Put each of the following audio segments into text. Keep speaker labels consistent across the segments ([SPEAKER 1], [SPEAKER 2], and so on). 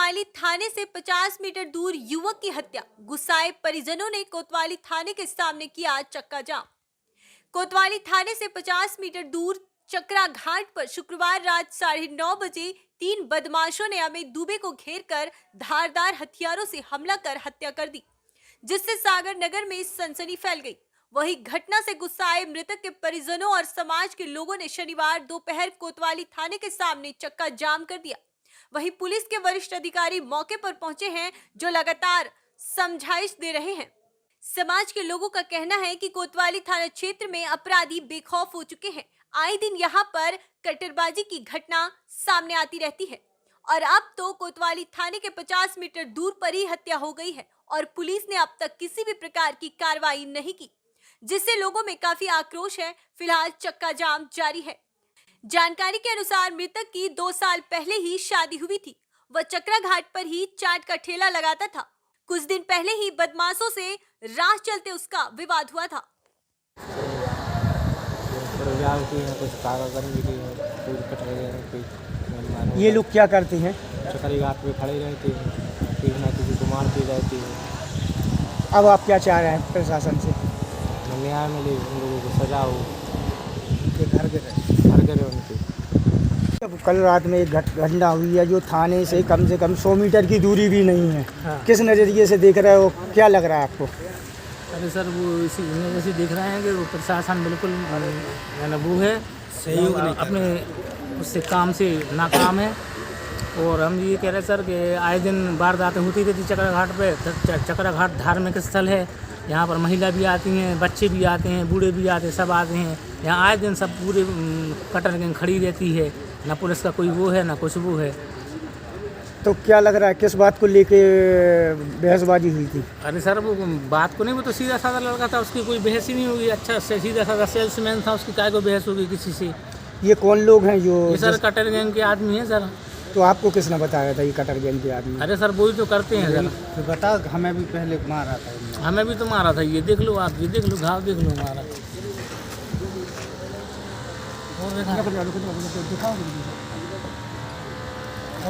[SPEAKER 1] कोतवाली थाने से 50 मीटर दूर युवक की हत्या। गुस्साए परिजनों ने कोतवाली थाने के सामने किया चक्का जाम। कोतवाली थाने से 50 मीटर दूर चक्रा घाट पर शुक्रवार रात 9:30 बजे 3 बदमाशों ने अमित दुबे को घेरकर धारदार हथियारों से हमला कर हत्या कर दी, जिससे सागर नगर में सनसनी फैल गई। वहीं घटना से गुस्साए मृतक के परिजनों और समाज के लोगों ने शनिवार दोपहर कोतवाली थाने के सामने चक्का जाम कर दिया। वहीं पुलिस के वरिष्ठ अधिकारी मौके पर पहुंचे हैं, जो लगातार समझाइश दे रहे हैं। समाज के लोगों का कहना है कि कोतवाली थाना क्षेत्र में अपराधी बेखौफ हो चुके हैं। आए दिन यहां पर कट्टरबाजी की घटना सामने आती रहती है और अब तो कोतवाली थाने के 50 मीटर दूर पर ही हत्या हो गई है और पुलिस ने अब तक किसी भी प्रकार की कार्रवाई नहीं की, जिससे लोगों में काफी आक्रोश है। फिलहाल चक्का जाम जारी है। जानकारी के अनुसार मृतक की 2 साल पहले ही शादी हुई थी। वह चक्रा घाट पर ही चाट का ठेला लगाता था। कुछ दिन पहले ही बदमाशों से राह चलते उसका विवाद हुआ था।
[SPEAKER 2] ये लोग क्या करते हैं?
[SPEAKER 3] चक्री घाट पे खड़े रहते हैं, किसी ना किसी को मारते रहते हैं।
[SPEAKER 2] अब आप क्या चाह रहे हैं प्रशासन से?
[SPEAKER 3] न्याय मिले, उन लोगों को सजा हो,
[SPEAKER 2] कि घर
[SPEAKER 3] करे उनके।
[SPEAKER 2] अब कल रात में एक घटना हुई है जो थाने से कम 100 मीटर की दूरी भी नहीं है।
[SPEAKER 4] हाँ।
[SPEAKER 2] किस नज़रिए से देख रहे हो, क्या लग रहा है आपको?
[SPEAKER 4] अरे सर, वो इसी वजह से देख रहे हैं कि वो प्रशासन बिल्कुल वो है, सहयोग नहीं अपने उससे काम से नाकाम है। और हम ये कह रहे हैं सर कि आए दिन वारदातें होती रहती चक्रा घाट पे। चक्रा घाट धार्मिक स्थल है, यहाँ पर महिला भी आती हैं, बच्चे भी आते हैं, बूढ़े भी आते हैं, सब आते हैं। यहाँ आए दिन सब पूरे कटर गैंग खड़ी रहती है, ना पुलिस का कोई वो है ना कुछ वो है।
[SPEAKER 2] तो क्या लग रहा है किस बात को लेके बहसबाजी हुई थी?
[SPEAKER 4] अरे सर, वो बात को नहीं, वो तो सीधा साधा लड़का था, उसकी कोई बहस ही नहीं होगी। अच्छा से सीधा साधा सेल्समैन था, उसकी काय को बहस होगी किसी से?
[SPEAKER 2] ये कौन लोग हैं जो
[SPEAKER 4] ये सर कटर गैंग के आदमी है सर।
[SPEAKER 2] तो आपको किसने बताया था ये कटर गैंग के आदमी?
[SPEAKER 4] अरे सर, वही तो करते हैं सर।
[SPEAKER 3] तो बता, हमें भी पहले मारा था।
[SPEAKER 4] हमें भी तो मारा था, ये देख लो आप, ये देख लो घाव देख लो हमारा। और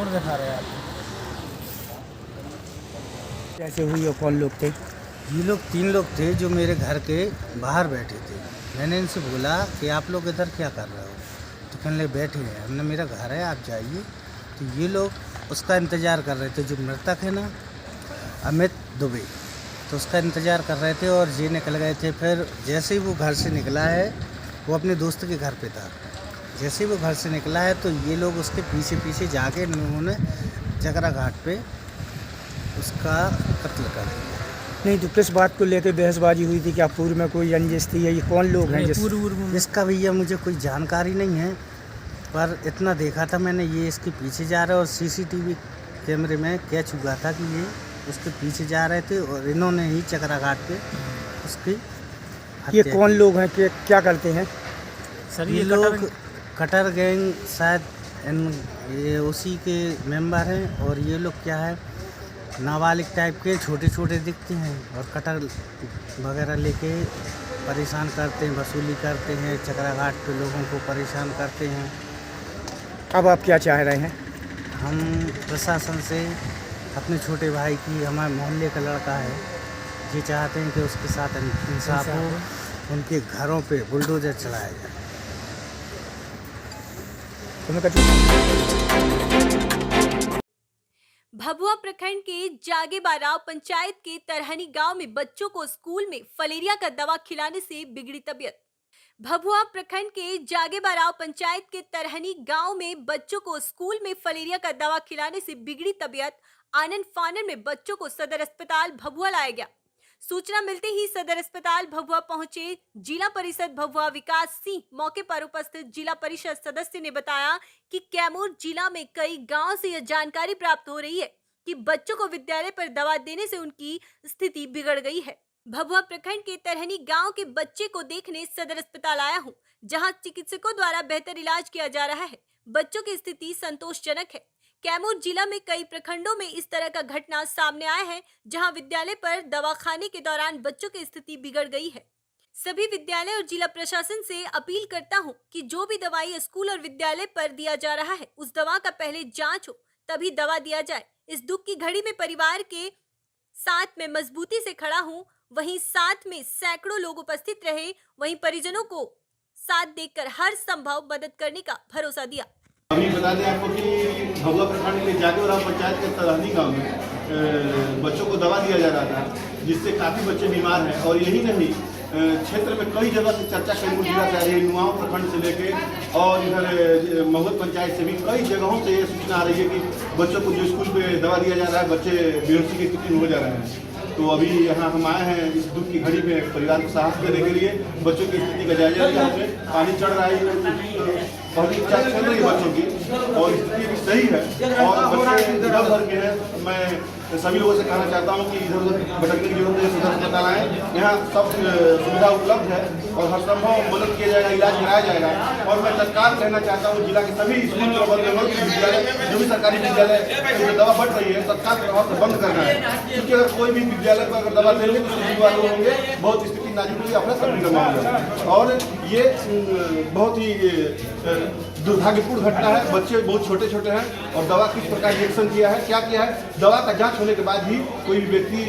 [SPEAKER 4] दिखा रहे आप
[SPEAKER 2] कैसे हुई और कौन लोग थे?
[SPEAKER 5] ये लोग 3 लोग थे जो मेरे घर के बाहर बैठे थे। मैंने इनसे बोला कि आप लोग इधर क्या कर रहे हो? तो कहने लगे बैठे हैं। हमने मेरा घर है, आप जाइए। तो ये लोग उसका इंतज़ार कर रहे थे, जो मृतक है ना अमित दुबे, तो उसका इंतज़ार कर रहे थे और ये निकल गए थे। फिर जैसे ही वो घर से निकला है, वो अपने दोस्त के घर पे था। जैसे ही वो घर से निकला है तो ये लोग उसके पीछे पीछे जाके उन्होंने चक्रा घाट पे उसका कत्ल कर दिया।
[SPEAKER 2] नहीं तो किस बात को लेके बहसबाजी हुई थी? क्या पूर्व में कोई रंजिश थी? ये कौन लोग हैं
[SPEAKER 5] इसका भैया मुझे कोई जानकारी नहीं है, पर इतना देखा था मैंने, ये इसके पीछे जा रहे और सीसीटीवी कैमरे में कैच हुआ था कि ये उसके पीछे जा रहे थे और इन्होंने ही चक्रा घाट पे उसकी
[SPEAKER 2] ये
[SPEAKER 5] हत्या
[SPEAKER 2] कौन
[SPEAKER 5] की।
[SPEAKER 2] लोग हैं, क्या करते हैं?
[SPEAKER 4] सर,
[SPEAKER 5] ये लोग कटर गैंग शायद ये उसी के मेंबर हैं। और ये लोग क्या है, नाबालिग टाइप के छोटे छोटे दिखते हैं और कटर वगैरह लेके परेशान करते हैं, वसूली करते हैं, चक्रा घाट पे लोगों को परेशान करते हैं।
[SPEAKER 2] अब आप क्या चाह रहे हैं?
[SPEAKER 5] हम प्रशासन से अपने छोटे भाई की, हमारे मोहल्ले का लड़का है, ये चाहते हैं कि उसके साथ इंसाफ हो, उनके घरों पे बुलडोजर चलाया जाए।
[SPEAKER 1] भभुआ प्रखंड के जागेबाराव पंचायत के तरहनी गांव में बच्चों को स्कूल में फलेरिया का दवा खिलाने से बिगड़ी तबीयत। भभुआ प्रखंड के जागेबाराव पंचायत के तरहनी गांव में बच्चों को स्कूल में फलेरिया का दवा खिलाने से बिगड़ी तबीयत। आनन फानन में बच्चों को सदर अस्पताल भभुआ लाया गया। सूचना मिलते ही सदर अस्पताल भभुआ पहुंचे जिला परिषद भभुआ विकास सिंह। मौके पर उपस्थित जिला परिषद सदस्य ने बताया कि कैमूर जिला में कई गांव से यह जानकारी प्राप्त हो रही है कि बच्चों को विद्यालय पर दवा देने से उनकी स्थिति बिगड़ गई है। भभुआ प्रखंड के तरहनी गांव के बच्चे को देखने सदर अस्पताल आया हूं, जहां चिकित्सकों द्वारा बेहतर इलाज किया जा रहा है। बच्चों की स्थिति संतोषजनक है। कैमूर जिला में कई प्रखंडों में इस तरह का घटना सामने आया है, जहां विद्यालय पर दवा खाने के दौरान बच्चों की स्थिति बिगड़ गई है। सभी विद्यालय और जिला प्रशासन से अपील करता हूं कि जो भी दवाई स्कूल और विद्यालय पर दिया जा रहा है, उस दवा का पहले जांच हो, तभी दवा दिया जाए। इस दुख की घड़ी में परिवार के साथ में मजबूती से खड़ा हूं। वहीं साथ में सैकड़ों लोग उपस्थित रहे। वहीं परिजनों को साथ देकर हर संभव मदद करने का भरोसा दिया।
[SPEAKER 6] अभी बता दें आपको कि भगवा प्रखंड के जागेवरा पंचायत के सरहदी गांव में बच्चों को दवा दिया जा रहा था, जिससे काफ़ी बच्चे बीमार हैं। और यही नहीं, क्षेत्र में कई जगह से चर्चा कैमूर जिला से आ रही है, नुआओं प्रखंड से लेके और इधर महुत पंचायत से भी कई जगहों से ये सूचना आ रही है कि बच्चों को जो स्कूल में दवा दिया जा रहा है, बच्चे बेहोशी की स्थिति में हो जा रहे हैं। तो अभी यहाँ हम आए हैं इस दुख की घड़ी में परिवार को साहस देने के लिए। बच्चों की स्थिति का जायजा लिया हमने। पानी चढ़ रहा है, बहुत इच्छा चल रही है बच्चों की और स्थिति भी सही है और बच्चे इधर उधर के हैं। मैं सभी लोगों से कहना चाहता हूँ कि इधर उधर भटकने की जरूरत है, सदर अस्पताल आएँ, यहाँ सब सुविधा उपलब्ध है और हर संभव मदद किया जाएगा, इलाज कराया जाएगा। और मैं तत्काल कहना चाहता हूँ जिला के सभी स्कूल प्रबंधन विद्यालय, जो भी सरकारी विद्यालय में दवा बढ़ रही है, तत्काल प्रभाव से बंद करना है। क्योंकि अगर कोई भी विद्यालय को अगर दवा देंगे तो बीमार होंगे, बहुत स्थिति नाजुक होगी, अपना सब करना होगा। और ये बहुत ही दुर्भाग्यपूर्ण घटना है। बच्चे बहुत छोटे छोटे हैं और दवा किस प्रकार रिएक्शन किया है, क्या किया है, दवा का जांच होने के बाद ही कोई भी व्यक्ति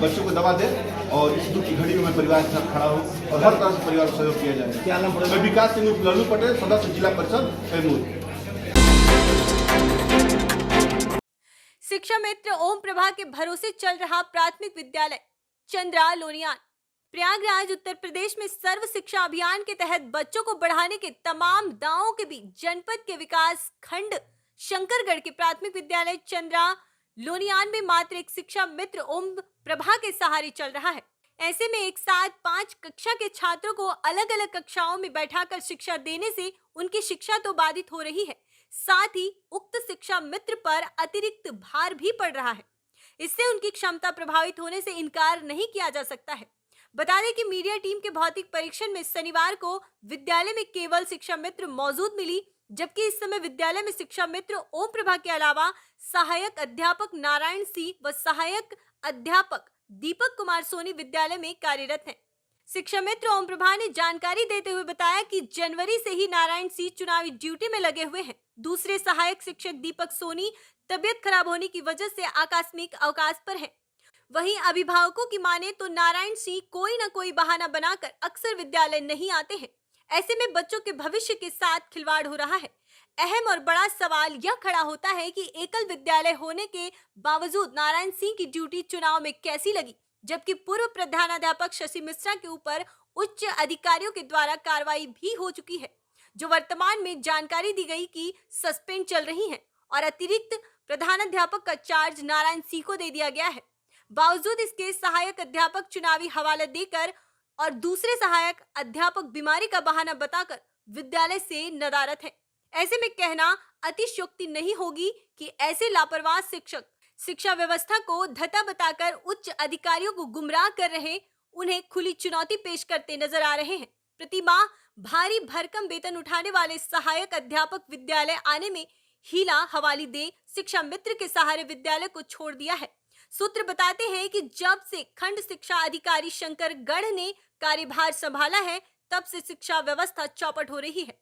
[SPEAKER 6] बच्चों को दवा दे। और इस दुख की घड़ी में मैं परिवार के साथ खड़ा हूँ और हर तरह से परिवार को सहयोग किया जाए। क्या नाम पड़ेगा? मैं विकास सिंह लल्लू पटेल, सदस्य जिला परिषद कैमूर।
[SPEAKER 1] शिक्षा मित्र ओम प्रभा के भरोसे चल रहा प्राथमिक विद्यालय चंद्रा लोनियान प्रयागराज उत्तर प्रदेश में सर्व शिक्षा अभियान के तहत बच्चों को बढ़ाने के तमाम दावों के बीच जनपद के विकास खंड शंकरगढ़ के प्राथमिक विद्यालय चंद्रा लोनियान में मात्र एक शिक्षा मित्र ओम प्रभा के सहारे चल रहा है। ऐसे में एक साथ 5 कक्षा के छात्रों को अलग अलग कक्षाओं में बैठाकर शिक्षा देने से उनकी शिक्षा तो बाधित हो रही है, साथ ही उक्त शिक्षा मित्र पर अतिरिक्त भार भी पड़ रहा है। इससे उनकी क्षमता प्रभावित होने से इनकार नहीं किया जा सकता है। बता दें कि मीडिया टीम के भौतिक परीक्षण में शनिवार को विद्यालय में केवल शिक्षा मित्र मौजूद मिली, जबकि इस समय विद्यालय में शिक्षा मित्र ओम प्रभा के अलावा सहायक अध्यापक नारायण सिंह व सहायक अध्यापक दीपक कुमार सोनी विद्यालय में कार्यरत हैं। शिक्षा मित्र ओम प्रभा ने जानकारी देते हुए बताया कि जनवरी से ही नारायण सिंह चुनावी ड्यूटी में लगे हुए हैं। दूसरे सहायक शिक्षक दीपक सोनी तबियत खराब होने की वजह से आकस्मिक अवकाश पर हैं। वहीं अभिभावकों की माने तो नारायण सिंह कोई न कोई बहाना बनाकर अक्सर विद्यालय नहीं आते हैं। ऐसे में बच्चों के भविष्य के साथ खिलवाड़ हो रहा है। अहम और बड़ा सवाल यह खड़ा होता है कि एकल विद्यालय होने के बावजूद नारायण सिंह की ड्यूटी चुनाव में कैसी लगी, जबकि पूर्व प्रधानाध्यापक शशि मिश्रा के ऊपर उच्च अधिकारियों के द्वारा कार्रवाई भी हो चुकी है, जो वर्तमान में जानकारी दी गई कि सस्पेंड चल रही है और अतिरिक्त प्रधानाध्यापक का चार्ज नारायण सिंह को दे दिया गया है। बावजूद इसके सहायक अध्यापक चुनावी हवाला देकर और दूसरे सहायक अध्यापक बीमारी का बहाना बताकर विद्यालय से नदारत है। ऐसे में कहना अतिशयोक्ति नहीं होगी कि ऐसे लापरवाह शिक्षक शिक्षा व्यवस्था को धता बताकर उच्च अधिकारियों को गुमराह कर रहे, उन्हें खुली चुनौती पेश करते नजर आ रहे हैं। प्रति माह भारी भरकम वेतन उठाने वाले सहायक अध्यापक विद्यालय आने में हीला हवाली दे शिक्षा मित्र के सहारे विद्यालय को छोड़ दिया है। सूत्र बताते हैं कि जब से खंड शिक्षा अधिकारी शंकरगढ़ ने कार्यभार संभाला है, तब से शिक्षा व्यवस्था चौपट हो रही है।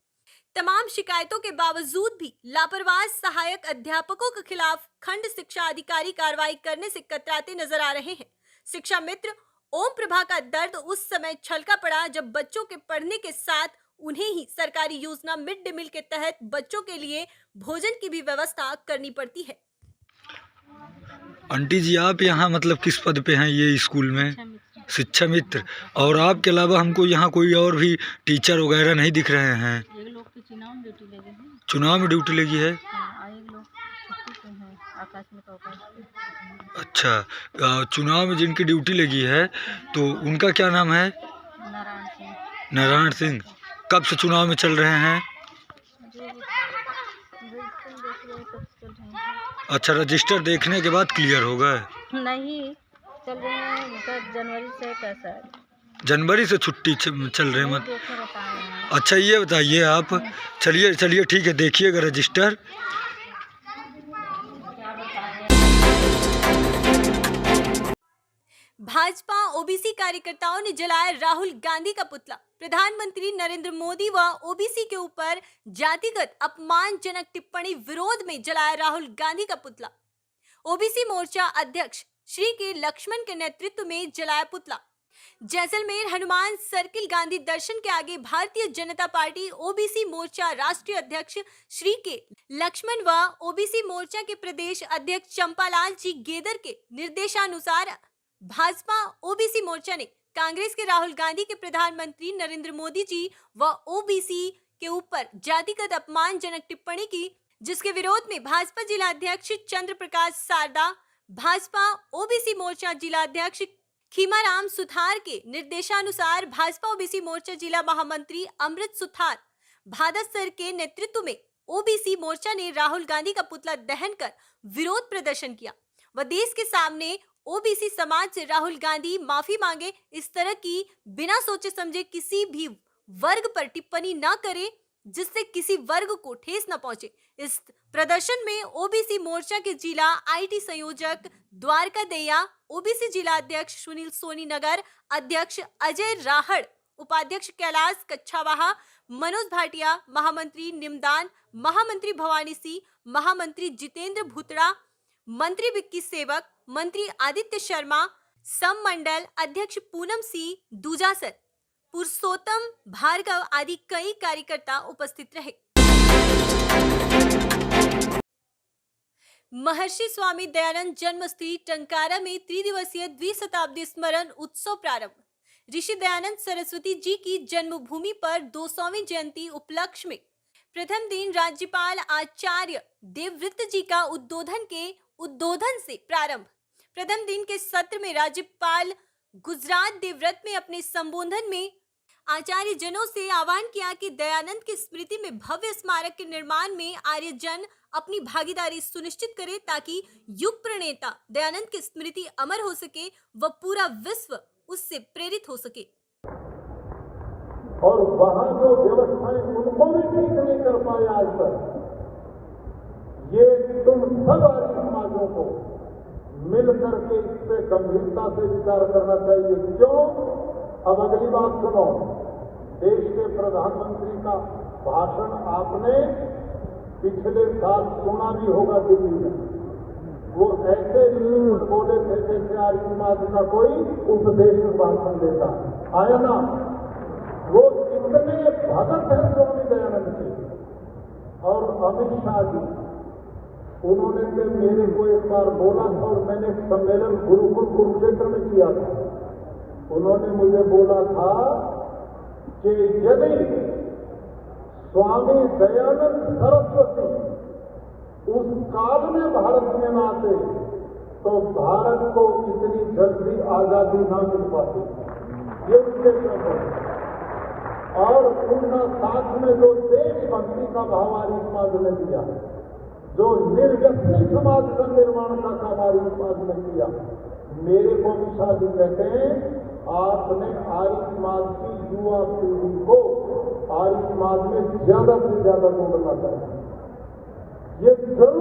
[SPEAKER 1] तमाम शिकायतों के बावजूद भी लापरवाह सहायक अध्यापकों के खिलाफ खंड शिक्षा अधिकारी कार्रवाई करने से कतराते नजर आ रहे हैं। शिक्षा मित्र ओम प्रभा का दर्द उस समय छलका पड़ा जब बच्चों के पढ़ने के साथ उन्हें ही सरकारी योजना मिड डे मील के तहत बच्चों के लिए भोजन की भी व्यवस्था करनी पड़ती है।
[SPEAKER 7] आंटी जी, आप यहाँ मतलब किस पद पे हैं ये स्कूल में? शिक्षा मित्र। और आपके अलावा हमको यहाँ कोई और भी टीचर वगैरह नहीं दिख रहे हैं।
[SPEAKER 8] एक लोग की चुनाव में ड्यूटी लगी है।
[SPEAKER 7] चुनाव में ड्यूटी लगी है?
[SPEAKER 8] हाँ, एक लोग छुट्टी पे हैं, आकस्मिक अवकाश।
[SPEAKER 7] अच्छा, चुनाव में जिनकी ड्यूटी लगी है तो उनका क्या नाम है?
[SPEAKER 8] नारायण सिंह।
[SPEAKER 7] नारायण सिंह। कब से चुनाव में चल रहे हैं? अच्छा, रजिस्टर देखने के बाद क्लियर हो गए?
[SPEAKER 8] नहीं, चल रहे हैं जनवरी से। कैसा है?
[SPEAKER 7] जनवरी से छुट्टी चल रहे हैं मत? अच्छा, ये बताइए आप। चलिए ठीक है, देखिएगा रजिस्टर।
[SPEAKER 1] भाजपा ओबीसी कार्यकर्ताओं ने जलाया राहुल गांधी का पुतला। प्रधानमंत्री नरेंद्र मोदी व ओबीसी के ऊपर जातिगत अपमानजनक टिप्पणी विरोध में जलाया राहुल गांधी का पुतला। ओबीसी मोर्चा अध्यक्ष श्री के लक्ष्मण के नेतृत्व में जलाया पुतला। जैसलमेर हनुमान सर्किल गांधी दर्शन के आगे भारतीय जनता पार्टी ओबीसी मोर्चा राष्ट्रीय अध्यक्ष श्री के लक्ष्मण व ओबीसी मोर्चा के प्रदेश अध्यक्ष चंपालाल जी गेदर के निर्देशानुसार भाजपा ओबीसी मोर्चा ने कांग्रेस के राहुल गांधी के प्रधानमंत्री नरेंद्र मोदी जी व ओबीसी के ऊपर जातिगत अपमानजनक टिप्पणी की, जिसके विरोध में भाजपा जिला अध्यक्ष चंद्र प्रकाश सारदा, भाजपा ओबीसी मोर्चा जिला अध्यक्ष खीमाराम सुथार के निर्देशानुसार भाजपा ओबीसी मोर्चा जिला महामंत्री अमृत सुथार भादस सर के नेतृत्व में ओबीसी मोर्चा ने राहुल गांधी का पुतला दहन कर विरोध प्रदर्शन किया व देश के सामने ओबीसी समाज से राहुल गांधी माफी मांगे, इस तरह की बिना सोचे समझे किसी भी वर्ग पर टिप्पणी न करे जिससे किसी वर्ग को ठेस न पहुंचे। इस प्रदर्शन में ओबीसी मोर्चा के जिला आईटी संयोजक द्वारका दैया, ओबीसी जिला अध्यक्ष सुनील सोनी नगर, अध्यक्ष अजय राहड़, उपाध्यक्ष कैलाश कच्छावाहा, मनोज भाटिया, महामंत्री निमदान, महामंत्री भवानी सी, महामंत्री जितेंद्र भूतड़ा, मंत्री विक्की सेवक, मंत्री आदित्य शर्मा, सम मंडल अध्यक्ष पूनम सी दूजासर, पुरुषोत्तम भार्गव आदि कई कार्यकर्ता उपस्थित रहे। महर्षि स्वामी दयानंद जन्मस्थली टंकारा में त्रिदिवसीय द्विशताब्दी स्मरण उत्सव प्रारंभ। ऋषि दयानंद सरस्वती जी की जन्मभूमि पर 200वीं जयंती उपलक्ष्य में प्रथम दिन राज्यपाल आचार्य देवव्रत जी का उद्बोधन से प्रारंभ। प्रथम दिन के सत्र में राज्यपाल गुजरात देवव्रत में अपने संबोधन में आचार्य जनों से आह्वान किया कि दयानंद की स्मृति में भव्य स्मारक के निर्माण में आर्यजन अपनी भागीदारी सुनिश्चित करे ताकि युग प्रणेता दयानंद की स्मृति अमर हो सके व पूरा विश्व उससे प्रेरित हो सके।
[SPEAKER 9] और वहां जो व्यवस्थाएं उनको भी ठीक नहीं कर पाए आज तक, ये तुम सब आर्य समाजों को मिल करके इस पे गंभीरता से विचार करना चाहिए। क्यों? अब अगली बात सुनो। देश के प्रधानमंत्री का भाषण आपने पिछले साल सुना भी होगा दिल्ली में। वो ऐसे बोले थे जैसे आर्य समाज का कोई उपदेश भाषण देता आया ना। वो इतने भगत है स्वामी दयानंद के। और अमित शाह जी, उन्होंने तो मेरे को एक बार बोला था और मैंने एक सम्मेलन गुरुकुल कुरुक्षेत्र में किया था। उन्होंने मुझे बोला था कि यदि स्वामी दयानंद सरस्वती उस काल में भारत में न आते तो भारत को इतनी जल्दी आजादी न मिल पाती। ये उनके है। और उनका साथ में जो देशभक्ति का भाव आर्य समाज ने दिया, जो निर्व्यसनी समाज का निर्माण का काम आर्य समाज ने किया, मेरे को अमित शाह जी कहते हैं आपने आर्य समाज की युवा पीढ़ी को आर्य समाज में ज्यादा से ज्यादा जोड़ना चाहिए। ये जरूर